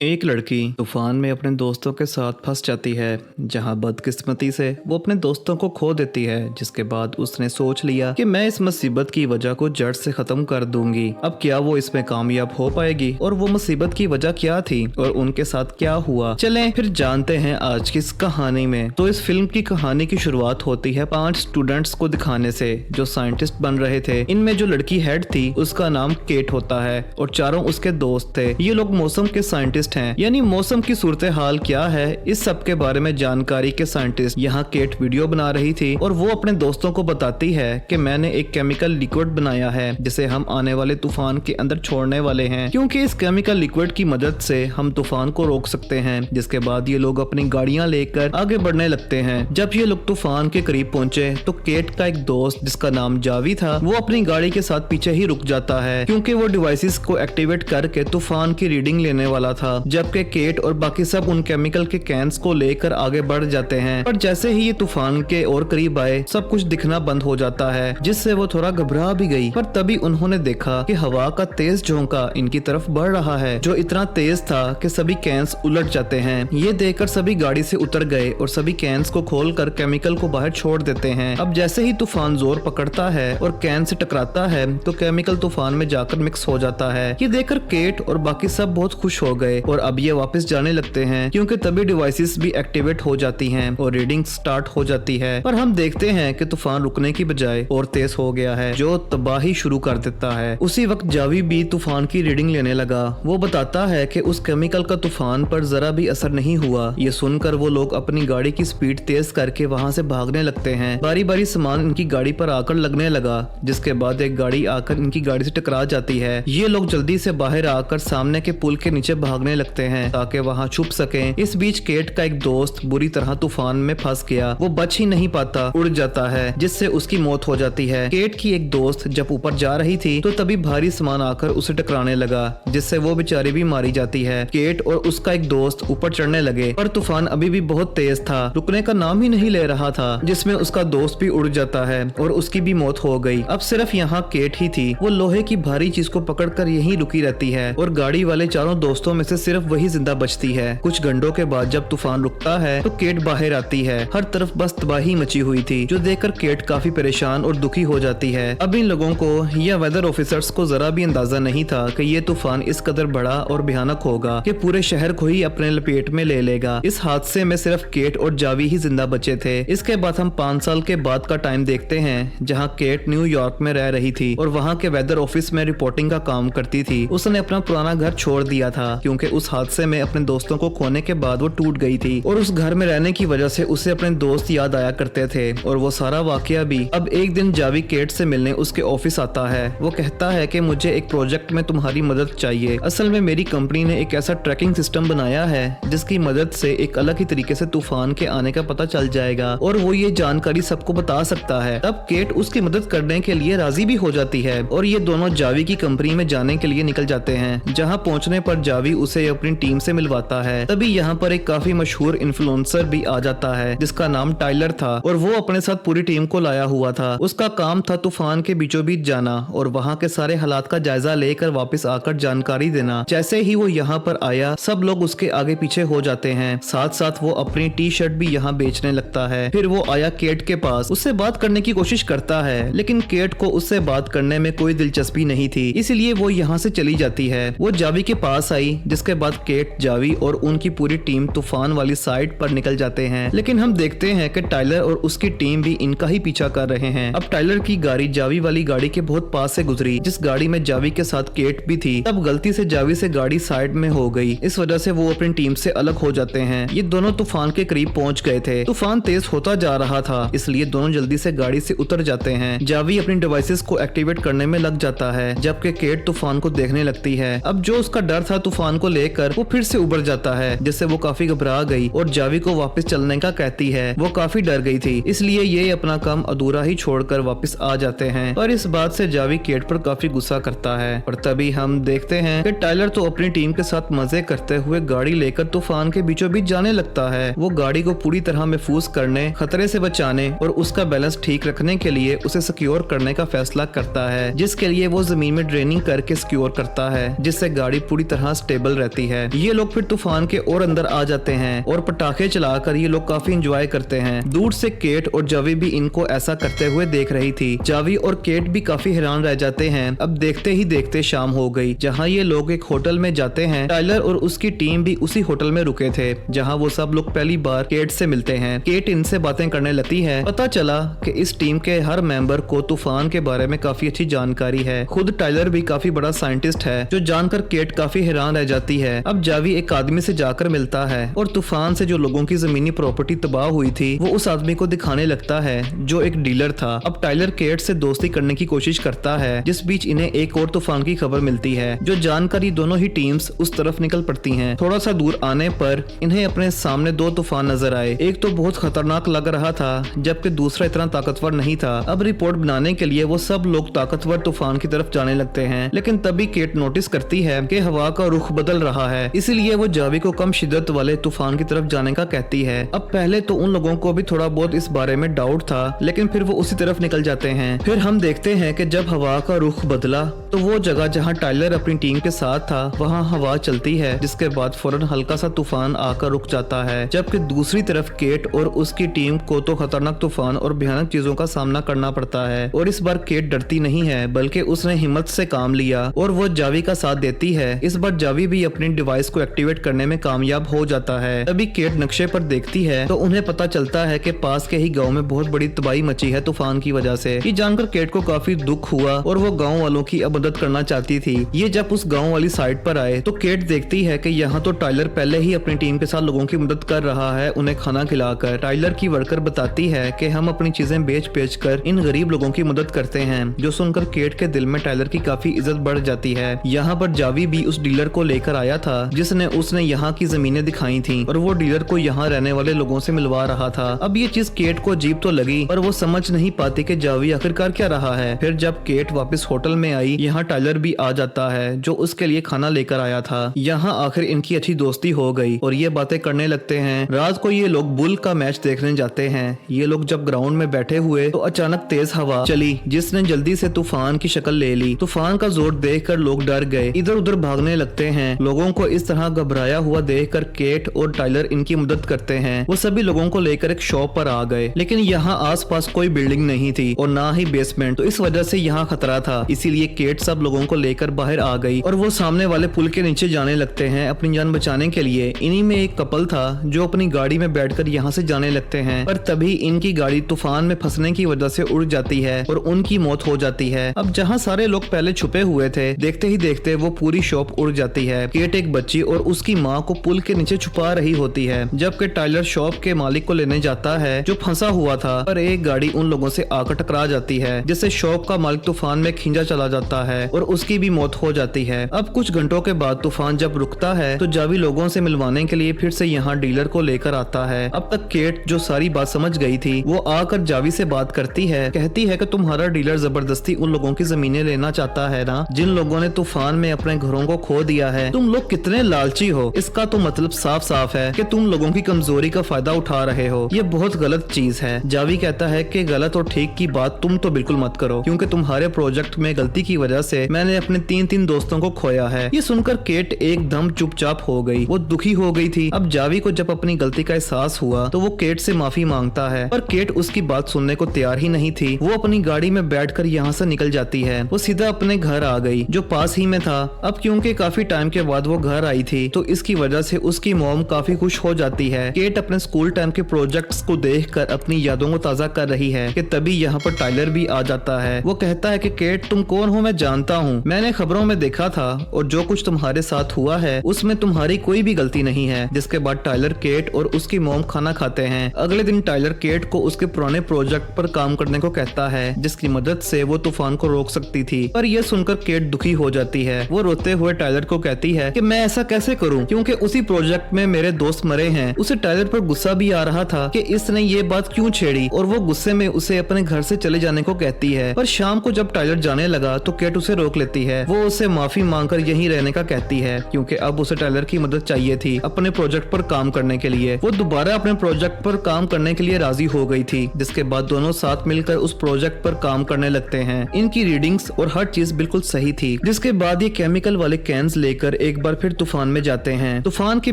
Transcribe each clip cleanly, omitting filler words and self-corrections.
एक लड़की तूफान में अपने दोस्तों के साथ फंस जाती है, जहां बदकिस्मती से वो अपने दोस्तों को खो देती है। जिसके बाद उसने सोच लिया कि मैं इस मुसीबत की वजह को जड़ से खत्म कर दूंगी। अब क्या वो इसमें कामयाब हो पाएगी और वो मुसीबत की वजह क्या थी और उनके साथ क्या हुआ, चलें फिर जानते हैं आज की इस कहानी में। तो इस फिल्म की कहानी की शुरुआत होती है 5 स्टूडेंट्स को दिखाने से जो साइंटिस्ट बन रहे थे। इनमें जो लड़की हेड थी उसका नाम केट होता है और चारों उसके दोस्त थे। ये लोग मौसम के साइंटिस्ट हैं, यानी मौसम की सूरत हाल क्या है इस सब के बारे में जानकारी के साइंटिस्ट। यहाँ केट वीडियो बना रही थी और वो अपने दोस्तों को बताती है कि मैंने एक केमिकल लिक्विड बनाया है जिसे हम आने वाले तूफान के अंदर छोड़ने वाले हैं, क्योंकि इस केमिकल लिक्विड की मदद से हम तूफान को रोक सकते हैं। जिसके बाद ये लोग अपनी गाड़ियां लेकर आगे बढ़ने लगते हैं। जब ये लोग तूफान के करीब पहुंचे तो केट का एक दोस्त जिसका नाम जावी था वो अपनी गाड़ी के साथ पीछे ही रुक जाता है, क्योंकि वो डिवाइसेस को एक्टिवेट करके तूफान की रीडिंग लेने वाला था। जबकि केट और बाकी सब उन केमिकल के कैंस को लेकर आगे बढ़ जाते हैं। पर जैसे ही ये तूफान के और करीब आए सब कुछ दिखना बंद हो जाता है, जिससे वो थोड़ा घबरा भी गई। पर तभी उन्होंने देखा कि हवा का तेज झोंका इनकी तरफ बढ़ रहा है, जो इतना तेज था कि सभी कैंस उलट जाते हैं। ये देखकर सभी गाड़ी से उतर गए और सभी कैंस को खोलकर केमिकल को बाहर छोड़ देते हैं। अब जैसे ही तूफान जोर पकड़ता है और कैन से टकराता है तो केमिकल तूफान में जाकर मिक्स हो जाता है। ये देखकर केट और बाकी सब बहुत खुश हो गए और अब ये वापस जाने लगते हैं, क्योंकि तभी डिवाइसेस भी एक्टिवेट हो जाती हैं और रीडिंग स्टार्ट हो जाती है। पर हम देखते हैं कि तूफान रुकने की बजाय और तेज हो गया है, जो तबाही शुरू कर देता है। उसी वक्त जावी भी तूफान की रीडिंग लेने लगा। वो बताता है कि उस केमिकल का तूफान पर जरा भी असर नहीं हुआ। ये सुनकर वो लोग अपनी गाड़ी की स्पीड तेज करके वहाँ से भागने लगते हैं। बारी बारी सामान इनकी गाड़ी पर आकर लगने लगा, जिसके बाद एक गाड़ी आकर इनकी गाड़ी से टकरा जाती है। ये लोग जल्दी से बाहर आकर सामने के पुल के नीचे भागने लगते हैं ताकि वहाँ छुप सकें। इस बीच केट का एक दोस्त बुरी तरह तूफान में फंस गया। वो बच ही नहीं पाता, उड़ जाता है, जिससे उसकी मौत हो जाती है। केट की एक दोस्त जब ऊपर जा रही थी तो तभी भारी सामान आकर उसे टकराने लगा, जिससे वो बेचारी भी मारी जाती है। केट और उसका एक दोस्त ऊपर चढ़ने लगे, पर तूफान अभी भी बहुत तेज था, रुकने का नाम ही नहीं ले रहा था, जिसमें उसका दोस्त भी उड़ जाता है और उसकी भी मौत हो गई। अब सिर्फ यहाँ केट ही थी। वो लोहे की भारी चीज को पकड़कर यहीं रुकी रहती है और गाड़ी वाले चारों दोस्तों में से सिर्फ वही जिंदा बचती है। कुछ घंटों के बाद जब तूफान रुकता है तो केट बाहर आती है। हर तरफ बस तबाही मची हुई थी, जो देखकर केट काफी परेशान और दुखी हो जाती है। अब इन लोगों को या वेदर ऑफिसर्स को जरा भी अंदाजा नहीं था कि ये तूफान इस कदर बड़ा और भयानक होगा कि पूरे शहर को ही अपने लपेट में ले लेगा। इस हादसे में सिर्फ केट और जावी ही जिंदा बचे थे। इसके बाद हम 5 साल के बाद का टाइम देखते हैं, जहाँ केट न्यूयॉर्क में रह रही थी और वहाँ के वेदर ऑफिस में रिपोर्टिंग का काम करती थी। उसने अपना पुराना घर छोड़ दिया था, क्योंकि उस हादसे में अपने दोस्तों को खोने के बाद वो टूट गई थी और उस घर में रहने की वजह से उसे अपने दोस्त याद आया करते थे और वो सारा वाकया भी। अब एक दिन जावी केट से मिलने उसके ऑफिस आता है। वो कहता है कि मुझे एक प्रोजेक्ट में तुम्हारी मदद चाहिए। असल में मेरी कंपनी ने एक ऐसा ट्रैकिंग सिस्टम बनाया है जिसकी मदद से एक अलग ही तरीके से तूफान के आने का पता चल जाएगा और वो ये जानकारी सबको बता सकता है। तब केट उसकी मदद करने के लिए राजी भी हो जाती है और ये दोनों जावी की कंपनी में जाने के लिए निकल जाते हैं। जहाँ पहुँचने पर जावी उसे अपनी टीम से मिलवाता है। तभी यहाँ पर एक काफी मशहूर इन्फ्लुएंसर भी आ जाता है जिसका नाम टाइलर था और वो अपने साथ पूरी टीम को लाया हुआ था। उसका काम था तूफान के बीचों बीच जाना और वहाँ के सारे हालात का जायजा लेकर वापस आकर जानकारी देना। जैसे ही वो यहाँ पर आया सब लोग उसके आगे पीछे हो जाते हैं। साथ साथ वो अपनी टी शर्ट भी यहाँ बेचने लगता है। फिर वो आया केट के पास, उससे बात करने की कोशिश करता है, लेकिन केट को उससे बात करने में कोई दिलचस्पी नहीं थी, इसलिए वो यहाँ से चली जाती है। वो जावी के पास आई, जिसके बाद केट, जावी और उनकी पूरी टीम तूफान वाली साइड पर निकल जाते हैं। लेकिन हम देखते हैं कि टाइलर और उसकी टीम भी इनका ही पीछा कर रहे हैं। अब टाइलर की गाड़ी जावी वाली गाड़ी के बहुत पास से गुजरी, जिस गाड़ी में जावी के साथ केट भी थी। तब गलती से जावी से गाड़ी साइड में हो गई। इस वजह से वो अपनी टीम से अलग हो जाते हैं। ये दोनों तूफान के करीब पहुंच गए थे। तूफान तेज होता जा रहा था, इसलिए दोनों जल्दी से गाड़ी से उतर जाते हैं। जावी अपनी डिवाइसेस को एक्टिवेट करने में लग जाता है, जबकि केट तूफान को देखने लगती है। अब जो उसका डर था तूफान को लेकर वो फिर से उभर जाता है, जिससे वो काफी घबरा गई और जावी को वापस चलने का कहती है। वो काफी डर गई थी, इसलिए ये अपना काम अधूरा ही छोड़कर वापस आ जाते हैं। और इस बात से जावी केट पर काफी गुस्सा करता है। और तभी हम देखते हैं कि टाइलर तो अपनी टीम के साथ मजे करते हुए गाड़ी लेकर तूफान के बीचों बीच जाने लगता है। वो गाड़ी को पूरी तरह महफूज करने, खतरे से बचाने और उसका बैलेंस ठीक रखने के लिए उसे सिक्योर करने का फैसला करता है, जिसके लिए वो जमीन में ड्रेनिंग करके सिक्योर करता है, जिससे गाड़ी पूरी तरह स्टेबल रहती रहती है। ये लोग फिर तूफान के और अंदर आ जाते हैं और पटाखे चलाकर ये लोग काफी एंजॉय करते हैं। दूर से केट और जावी भी इनको ऐसा करते हुए देख रही थी। जावी और केट भी काफी हैरान रह जाते हैं। अब देखते ही देखते शाम हो गई, जहाँ ये लोग एक होटल में जाते हैं। टाइलर और उसकी टीम भी उसी होटल में रुके थे जहाँ वो सब लोग पहली बार केट से मिलते हैं। केट इनसे बातें करने लगती है। पता चला कि इस टीम के हर मेंबर को तूफान के बारे में काफी अच्छी जानकारी है। खुद टाइलर भी काफी बड़ा साइंटिस्ट है, जो जानकर केट काफी हैरान रह जाती है। अब जावी एक आदमी से जाकर मिलता है और तूफान से जो लोगों की जमीनी प्रॉपर्टी तबाह हुई थी वो उस आदमी को दिखाने लगता है, जो एक डीलर था। अब टाइलर केट से दोस्ती करने की कोशिश करता है। जिस बीच इन्हें एक और तूफान की खबर मिलती है, जो जानकर ये दोनों ही टीम्स उस तरफ निकल पड़ती हैं। थोड़ा सा दूर आने पर इन्हें अपने सामने दो तूफान नजर आए। एक तो बहुत खतरनाक लग रहा था, जबकि दूसरा इतना ताकतवर नहीं था। अब रिपोर्ट बनाने के लिए वो सब लोग ताकतवर तूफान की तरफ जाने लगते हैं, लेकिन तभी केट नोटिस करती है कि हवा का रुख बदल रहा है। इसीलिए वो जावी को कम शिद्दत वाले तूफान की तरफ जाने का कहती है। अब पहले तो उन लोगों को भी थोड़ा बहुत इस बारे में डाउट था, लेकिन फिर वो उसी तरफ निकल जाते हैं। फिर हम देखते हैं कि जब हवा का रुख बदला तो वो जगह जहाँ टाइलर अपनी टीम के साथ था वहाँ हवा चलती है, जिसके बाद फौरन हल्का सा तूफान आकर रुक जाता है। जबकि दूसरी तरफ केट और उसकी टीम को तो खतरनाक तूफान और भयानक चीजों का सामना करना पड़ता है। और इस बार केट डरती नहीं है, बल्कि उसने हिम्मत से काम लिया और वो जावी का साथ देती है। इस बार जावी भी अपनी डिवाइस को एक्टिवेट करने में कामयाब हो जाता है। तभी केट नक्शे पर देखती है तो उन्हें पता चलता है कि पास के ही गांव में बहुत बड़ी तबाही मची है तूफान की वजह से। ये जानकर केट को काफी दुख हुआ और वो गांव वालों की अब मदद करना चाहती थी। ये जब उस गांव वाली साइड पर आए तो केट देखती है कि यहाँ तो टाइलर पहले ही अपनी टीम के साथ लोगों की मदद कर रहा है, उन्हें खाना खिलाकर। टाइलर की वर्कर बताती है कि हम अपनी चीजें बेच कर इन गरीब लोगों की मदद करते हैं, जो सुनकर केट के दिल में टाइलर की काफी इज्जत बढ़ जाती है। यहाँ पर जावी भी उस डीलर को लेकर आया था जिसने उसने यहाँ की जमीनें दिखाई थी और वो डीलर को यहाँ रहने वाले लोगों से मिलवा रहा था। अब ये चीज केट को अजीब तो लगी, पर वो समझ नहीं पाती कि जावी आखिरकार क्या रहा है। फिर जब केट वापस होटल में आई, यहाँ टाइलर भी आ जाता है, जो उसके लिए खाना लेकर आया था। यहाँ आखिर इनकी अच्छी दोस्ती हो गई और ये बातें करने लगते हैं। रात को ये लोग बुल का मैच देखने जाते हैं। ये लोग जब ग्राउंड में बैठे हुए तो अचानक तेज हवा चली, जिसने जल्दी से तूफान की शक्ल ले ली। तूफान का जोर देखकर लोग डर गए, इधर उधर भागने लगते हैं। लोगों को इस तरह घबराया हुआ देखकर केट और टाइलर इनकी मदद करते हैं। वो सभी लोगों को लेकर एक शॉप पर आ गए, लेकिन यहाँ आसपास कोई बिल्डिंग नहीं थी और ना ही बेसमेंट, तो इस वजह से यहाँ खतरा था। इसीलिए केट सब लोगों को लेकर बाहर आ गई और वो सामने वाले पुल के नीचे जाने लगते हैं अपनी जान बचाने के लिए। इन्हीं में एक कपल था जो अपनी गाड़ी में बैठकर यहाँ से जाने लगते हैं, पर तभी इनकी गाड़ी तूफान में फंसने की वजह से उड़ जाती है और उनकी मौत हो जाती है। अब जहाँ सारे लोग पहले छुपे हुए थे, देखते ही देखते वो पूरी शॉप उड़ जाती है। केट एक बच्ची और उसकी माँ को पुल के नीचे छुपा रही होती है, जबकि टाइलर शॉप के मालिक को लेने जाता है जो फंसा हुआ था, पर एक गाड़ी उन लोगों से आकर टकरा जाती है, जिससे शॉप का मालिक तूफान में खींचा चला जाता है और उसकी भी मौत हो जाती है। अब कुछ घंटों के बाद तूफान जब रुकता है तो जावी लोगों से मिलवाने के लिए फिर से यहाँ डीलर को लेकर आता है। अब तक केट जो सारी बात समझ गई थी, वो आकर जावी से बात करती है, कहती है कि तुम्हारा डीलर जबरदस्ती उन लोगों की जमीनें लेना चाहता है ना, जिन लोगों ने तूफान में अपने घरों को खो दिया है। तुम लोग कितने लालची हो, इसका तो मतलब साफ साफ है कि तुम लोगों की कमजोरी का फायदा उठा रहे हो। ये बहुत गलत चीज है। जावी कहता है कि गलत और ठीक की बात तुम तो बिल्कुल मत करो, क्योंकि तुम्हारे प्रोजेक्ट में गलती की वजह से मैंने अपने तीन दोस्तों को खोया है। ये सुनकर केट एकदम चुपचाप हो गई, वो दुखी हो गई थी। अब जावी को जब अपनी गलती का एहसास हुआ तो वो केट से माफी मांगता है, पर केट उसकी बात सुनने को तैयार ही नहीं थी। वो अपनी गाड़ी में बैठकर यहाँ से निकल जाती है। वो सीधा अपने घर आ गई जो पास ही में था। अब क्योंकि काफी टाइम के बाद वो घर आई थी तो इसकी वजह से उसकी मॉम काफी खुश हो जाती है। केट अपने स्कूल टाइम के प्रोजेक्ट्स को देखकर अपनी यादों को ताजा कर रही है कि तभी यहाँ पर टाइलर भी आ जाता है। वो कहता है कि केट तुम कौन हो, मैं जानता हूँ, मैंने खबरों में देखा था और जो कुछ तुम्हारे साथ हुआ है उसमें तुम्हारी कोई भी गलती नहीं है। जिसके बाद टाइलर, केट और उसकी मॉम खाना खाते हैं। अगले दिन टाइलर केट को उसके पुराने प्रोजेक्ट पर काम करने को कहता है, जिसकी मदद से वो तूफान को रोक सकती थी। पर यह सुनकर केट दुखी हो जाती है। वो रोते हुए टाइलर को कहती है कि मैं ऐसा कैसे करूं, क्योंकि उसी प्रोजेक्ट में मेरे दोस्त मरे हैं। उसे टाइलर पर गुस्सा भी आ रहा था कि इसने ये बात क्यों छेड़ी और वो गुस्से में उसे अपने घर से चले जाने को कहती है। पर शाम को जब टाइलर जाने लगा तो केट उसे रोक लेती है। वो उसे माफी मांगकर यहीं रहने का कहती है, क्योंकि अब उसे टाइलर की मदद चाहिए थी अपने प्रोजेक्ट पर काम करने के लिए। वो दोबारा अपने प्रोजेक्ट पर काम करने के लिए राजी हो गई थी, जिसके बाद दोनों साथ मिलकर उस प्रोजेक्ट पर काम करने लगते हैं। इनकी रीडिंग्स और हर चीज बिल्कुल सही थी। जिसके बाद ये केमिकल वाले कैंस लेकर एक एक बार फिर तूफान में जाते हैं। तूफान के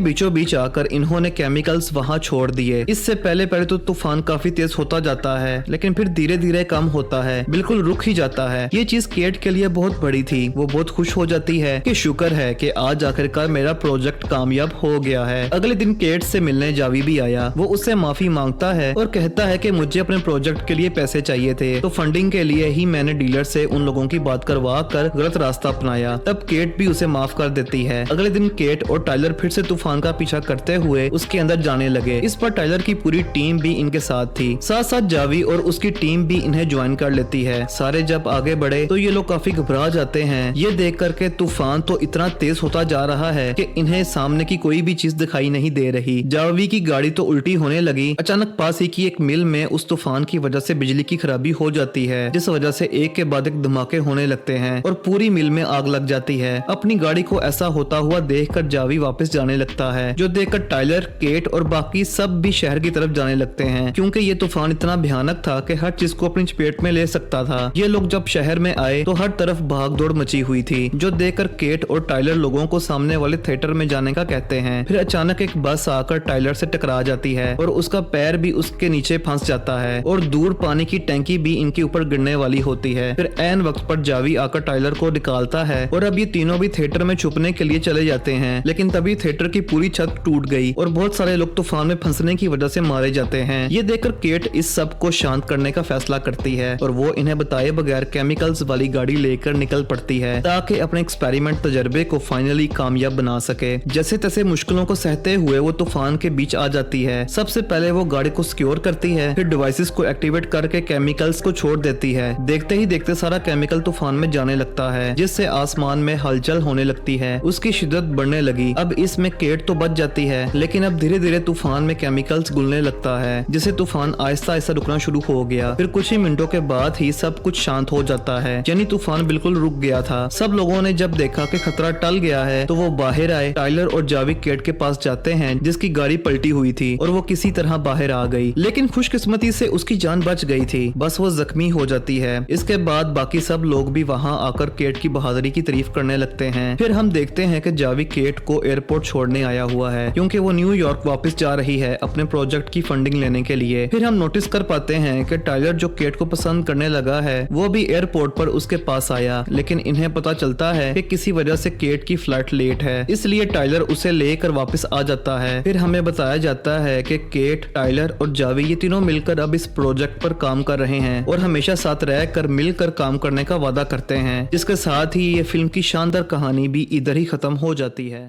बीचों बीच आकर इन्होंने केमिकल्स वहां छोड़ दिए। इससे पहले पहले तो तूफान काफी तेज होता जाता है, लेकिन फिर धीरे धीरे कम होता है, बिल्कुल रुक ही जाता है। ये चीज केट के लिए बहुत बड़ी थी। वो बहुत खुश हो जाती है कि शुक्र है कि आज आखिरकार मेरा प्रोजेक्ट कामयाब हो गया है। अगले दिन केट से मिलने जावी भी आया। वो उससे माफी मांगता है और कहता है कि मुझे अपने प्रोजेक्ट के लिए पैसे चाहिए थे, तो फंडिंग के लिए ही मैंने डीलर से उन लोगों की बात करवा कर गलत रास्ता अपनाया। तब केट भी उसे माफ कर देती है। अगले दिन केट और टाइलर फिर से तूफान का पीछा करते हुए उसके अंदर जाने लगे। इस पर टाइलर की पूरी टीम भी इनके साथ थी। साथ साथ जावी और उसकी टीम भी इन्हें ज्वाइन कर लेती है। सारे जब आगे बढ़े तो ये लोग काफी घबरा जाते हैं। ये देख करके तूफान तो इतना तेज होता जा रहा है कि इन्हें सामने की कोई भी चीज दिखाई नहीं दे रही। जावी की गाड़ी तो उल्टी होने लगी। अचानक पास ही की एक मिल में उस तूफान की वजह से बिजली की खराबी हो जाती है, जिस वजह से एक के बाद एक धमाके होने लगते हैं और पूरी मिल में आग लग जाती है। अपनी गाड़ी को ऐसा होता हुआ देखकर जावी वापस जाने लगता है, जो देखकर टाइलर, केट और बाकी सब भी शहर की तरफ जाने लगते हैं, क्योंकि ये तूफान इतना भयानक था कि हर चीज को अपनी चपेट में ले सकता था। ये लोग जब शहर में आए तो हर तरफ भाग दौड़ मची हुई थी, जो देखकर केट और टाइलर लोगों को सामने वाले थिएटर में जाने का कहते हैं। फिर अचानक एक बस आकर टाइलर से टकरा जाती है और उसका पैर भी उसके नीचे फंस जाता है और दूर पानी की टैंकी भी इनके ऊपर गिरने वाली होती है। फिर ऐन वक्त पर जावी आकर टाइलर को निकालता है और अब ये तीनों भी थिएटर में छुपने के लिए चले जाते हैं, लेकिन तभी थिएटर की पूरी छत टूट गई और बहुत सारे लोग तूफान में फंसने की वजह से मारे जाते हैं। ये देखकर केट इस सब को शांत करने का फैसला करती है और वो इन्हें बताए बगैर केमिकल्स वाली गाड़ी लेकर निकल पड़ती है, ताकि अपने एक्सपेरिमेंट तजर्बे को फाइनली कामयाब बना सके। जैसे तैसे मुश्किलों को सहते हुए वो तूफान के बीच आ जाती है। सबसे पहले वो गाड़ी को सिक्योर करती है, फिर डिवाइसेस को एक्टिवेट करके केमिकल्स को छोड़ देती है। देखते ही देखते सारा केमिकल तूफान में जाने लगता है, जिससे आसमान में हलचल होने लगती है। उसकी शिद्दत बढ़ने लगी। अब इसमें केट तो बच जाती है, लेकिन अब धीरे धीरे तूफान में केमिकल्स घुलने लगता है, जिससे तूफान आहिस्ता आहिस्ता रुकना शुरू हो गया। फिर कुछ ही मिनटों के बाद ही सब कुछ शांत हो जाता है, यानी तूफान बिल्कुल रुक गया था। सब लोगों ने जब देखा कि खतरा टल गया है तो वो बाहर आए। टाइलर और जावी केट के पास जाते हैं, जिसकी गाड़ी पलटी हुई थी और वो किसी तरह बाहर आ गई, लेकिन खुशकिस्मती से उसकी जान बच गई थी। बस वो जख्मी हो जाती है। इसके बाद बाकी सब लोग भी वहाँ आकर केट की बहादुरी की तारीफ करने लगते हैं। फिर हम देखते हैं कि जावी केट को एयरपोर्ट छोड़ने आया हुआ है, क्योंकि वो न्यूयॉर्क वापस जा रही है अपने प्रोजेक्ट की फंडिंग लेने के लिए। फिर हम नोटिस कर पाते हैं कि टाइलर, जो केट को पसंद करने लगा है, वो भी एयरपोर्ट पर उसके पास आया, लेकिन इन्हें पता चलता है कि किसी वजह से केट की फ्लाइट लेट है, इसलिए टाइलर उसे लेकर वापस आ जाता है। फिर हमें बताया जाता है कि केट, टाइलर और जावी ये तीनों मिलकर अब इस प्रोजेक्ट पर काम कर रहे हैं और हमेशा साथ रहकर मिलकर काम करने का वादा करते हैं, जिसके साथ ही ये फिल्म की शानदार कहानी भी इधर ही खत्म हो जाती है।